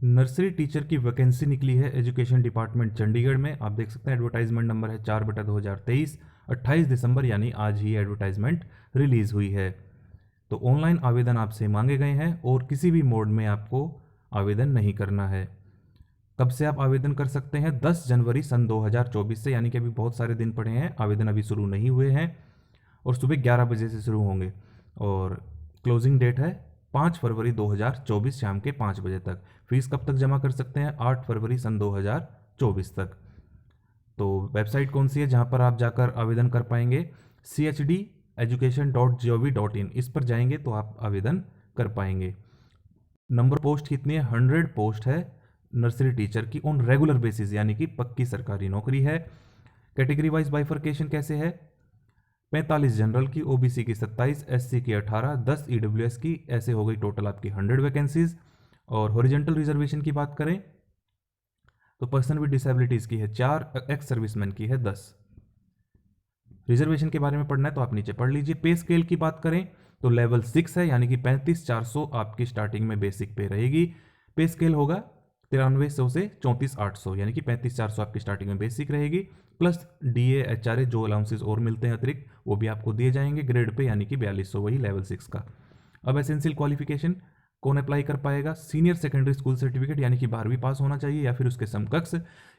Nursery teacher की vacancy निकली है एजुकेशन डिपार्टमेंट चंडीगढ़ में। आप देख सकते हैं एडवर्टाइजमेंट नंबर है 4/2023, 28 दिसंबर यानी आज ही एडवर्टाइजमेंट रिलीज हुई है। तो ऑनलाइन आवेदन आपसे मांगे गए हैं और किसी भी मोड में आपको आवेदन नहीं करना है। कब से आप आवेदन कर सकते हैं? 10 जनवरी सन 2024 से, यानी कि अभी बहुत सारे दिन पड़े हैं, आवेदन अभी शुरू नहीं हुए हैं और सुबह 11 बजे से शुरू होंगे और क्लोजिंग डेट है 5 फरवरी 2024 शाम के 5 बजे तक। फीस कब तक जमा कर सकते हैं? 8 फरवरी सन 2024 तक। तो वेबसाइट कौन सी है जहां पर आप जाकर आवेदन कर पाएंगे? chdeducation.gov.in, इस पर जाएंगे तो आप आवेदन कर पाएंगे। नंबर पोस्ट कितनी है? 100 पोस्ट है नर्सरी टीचर की ऑन रेगुलर बेसिस, यानी कि पक्की सरकारी नौकरी है। कैटेगरी वाइज बाइफर्केशन कैसे है? 45 जनरल की, ओबीसी की 27, एससी की 18, 10 ईडब्ल्यूएस की, ऐसे हो गई टोटल आपकी 100 वैकेंसीज। और हॉरिजेंटल रिजर्वेशन की बात करें तो पर्सन विद डिसेबिलिटीज की है 4, एक्स सर्विसमैन की है 10। रिजर्वेशन के बारे में पढ़ना है तो आप नीचे पढ़ लीजिए। पे स्केल की बात करें तो लेवल 6 है, यानी कि 35,400 आपकी स्टार्टिंग में बेसिक पे रहेगी। पे स्केल होगा 9300 से 34,800, यानी कि 35,400 आपकी स्टार्टिंग में बेसिक रहेगी, प्लस डीए एचआरए जो अलाउंसेस और मिलते हैं अतिरिक्त वो भी आपको दिए जाएंगे ग्रेड पे, यानी कि 4200, वही लेवल 6 का। अब एसेंशियल क्वालिफिकेशन कौन अप्लाई कर पाएगा? सीनियर सेकेंडरी स्कूल सर्टिफिकेट, यानी कि 12वीं पास होना चाहिए या फिर उसके समकक्ष।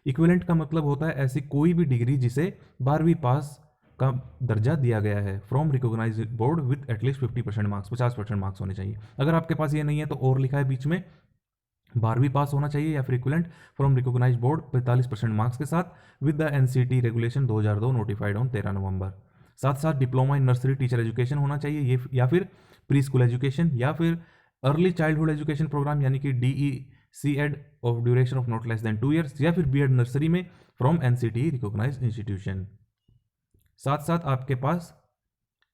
इक्विवेलेंट का मतलब होता है ऐसी कोई भी डिग्री जिसे 12वीं पास का दर्जा दिया गया है from recognise board with at least 50% marks, 50% marks होने चाहिए। अगर आपके पास ये नहीं है तो और लिखा है बीच में 12वीं पास होना चाहिए या फिर equivalent from recognise board 45% marks के साथ with the NCT regulation 2002 notified on 13 November. साथ साथ diploma in nursery teacher education होना चाहिए, ये या फिर प्री स्कूल एजुकेशन या फिर अर्ली चाइल्डहुड एजुकेशन प्रोग्राम, यानी कि DEC ed of duration of not less than 2 years, या फिर बीएड नर्सरी में फ्रॉम एनसीटी रिकॉग्नाइज इंस्टीट्यूशन। साथ साथ आपके पास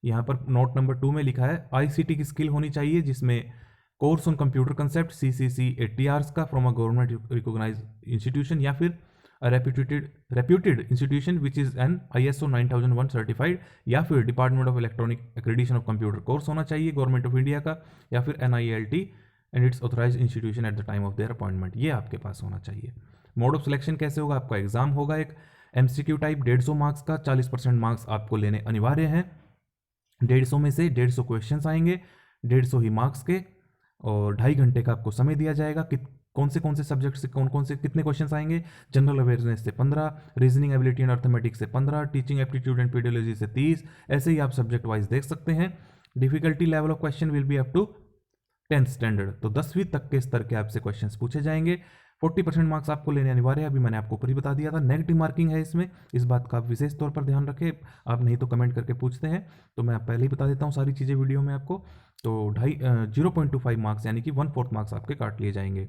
यहाँ पर नोट नंबर 2 में लिखा है आईसीटी की स्किल होनी चाहिए, जिसमें course on computer concept CCC 80 hours का from a government recognise institution या फिर reputed institution which is an ISO 9001 certified, या फिर department of electronic accreditation of computer course होना चाहिए गवर्नमेंट ऑफ इंडिया का, या फिर NILT and its authorised institution at the time of their appointment, ये आपके पास होना चाहिए। मोड ऑफ सिलेक्शन कैसे होगा? आपका एग्जाम होगा एक MCQ टाइप 150 मार्क्स का, 40% मार्क्स आपको लेने अनिवार्य हैं। 150 में से 150 क्वेश्चन आएंगे, 150 ही मार्क्स के, और 2.5 घंटे का आपको समय दिया जाएगा कि कौन से सब्जेक्ट से कौन से कितने क्वेश्चंस आएंगे। जनरल अवेयरनेस से 15, रीजनिंग एबिलिटी एंड अर्थमेटिक्स से 15, टीचिंग एप्टीट्यूड एंड पीडियोलॉजी से 30, ऐसे ही आप सब्जेक्ट वाइज देख सकते हैं। Difficulty level of question will be up to 10th standard, तो 10वीं तक के स्तर के आपसे क्वेश्चंस पूछे जाएंगे। 40% मार्क्स आपको लेने अनिवार्य है, अभी मैंने आपको ऊपर ही बता दिया था। नेगेटिव मार्किंग है इसमें, इस बात का आप विशेष तौर पर ध्यान रखें, आप नहीं तो कमेंट करके पूछते हैं, तो मैं पहले ही बता देता हूँ सारी चीज़ें वीडियो में आपको। तो 0.25 मार्क्स यानी कि 1/4 मार्क्स आपके काट लिए जाएंगे।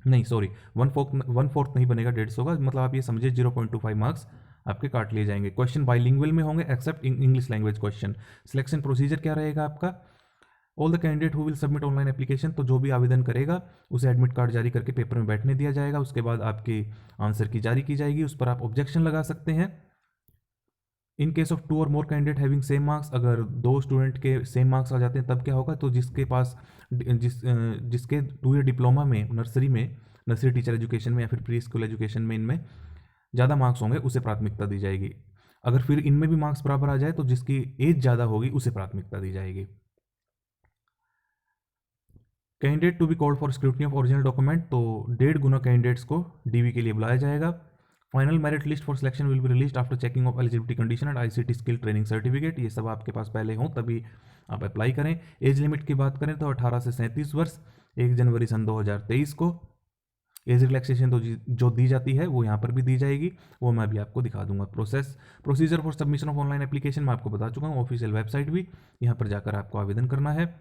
नहीं सॉरी, 1/4 नहीं बनेगा 150 का, मतलब आप ये समझिए 0.25 मार्क्स आपके काट लिए जाएंगे। क्वेश्चन बाइलिंगुअल में होंगे except English language question. Selection procedure क्या रहेगा आपका? All the candidate who will submit online application, तो जो भी आवेदन करेगा उसे एडमिट कार्ड जारी करके पेपर में बैठने दिया जाएगा, उसके बाद आपकी आंसर की जारी की जाएगी, उस पर आप ऑब्जेक्शन लगा सकते हैं। इन केस ऑफ 2 और more candidate having same marks, अगर 2 स्टूडेंट के सेम मार्क्स आ जाते हैं तब क्या होगा? तो जिसके पास जिसके 2 ईयर डिप्लोमा में नर्सरी टीचर एजुकेशन में या फिर प्री स्कूल एजुकेशन में इनमें ज़्यादा मार्क्स होंगे उसे प्राथमिकता दी जाएगी। अगर फिर इनमें भी मार्क्स बराबर आ जाए तो जिसकी एज ज़्यादा होगी उसे प्राथमिकता दी जाएगी। Candidate to be called for scrutiny of original document, तो 1.5 गुना कैंडिडेट्स को DV के लिए बुलाया जाएगा। Final merit list for selection will be released after checking of eligibility condition and ICT skill training certificate, ये सब आपके पास पहले हों तभी आप अप्लाई करें। एज लिमिट की बात करें तो 18 से 37 वर्ष, 1 जनवरी सन 2023 को। एज रिलैक्सेशन तो जो दी जाती है वो यहाँ पर भी दी जाएगी, वो मैं अभी आपको दिखा दूंगा। Procedure for submission of online application मैं आपको बता चुका हूँ, ऑफिशियल वेबसाइट भी, यहाँ पर जाकर आपको आवेदन करना है।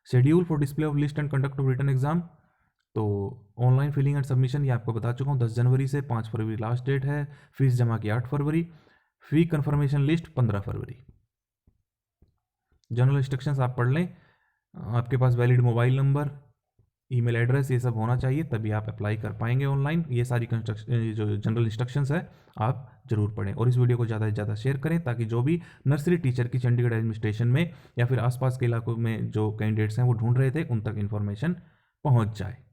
Schedule for display of list and conduct of written exam, तो ऑनलाइन फिलिंग एंड सबमिशन ये आपको बता चुका हूँ 10 जनवरी से 5 फरवरी लास्ट डेट है। फीस जमा की 8 फरवरी, फी कंफर्मेशन लिस्ट 15 फरवरी। जनरल इंस्ट्रक्शंस आप पढ़ लें, आपके पास valid mobile number, email address ये सब होना चाहिए तभी आप अप्लाई कर पाएंगे ऑनलाइन। ये सारी जो जनरल इंस्ट्रक्शंस है आप जरूर पढ़ें और इस वीडियो को ज़्यादा से ज़्यादा शेयर करें ताकि जो भी नर्सरी टीचर की चंडीगढ़ एडमिनिस्ट्रेशन में या फिर आसपास के इलाकों में जो कैंडिडेट्स हैं वो ढूंढ रहे थे उन तक इन्फॉर्मेशन पहुंच जाए।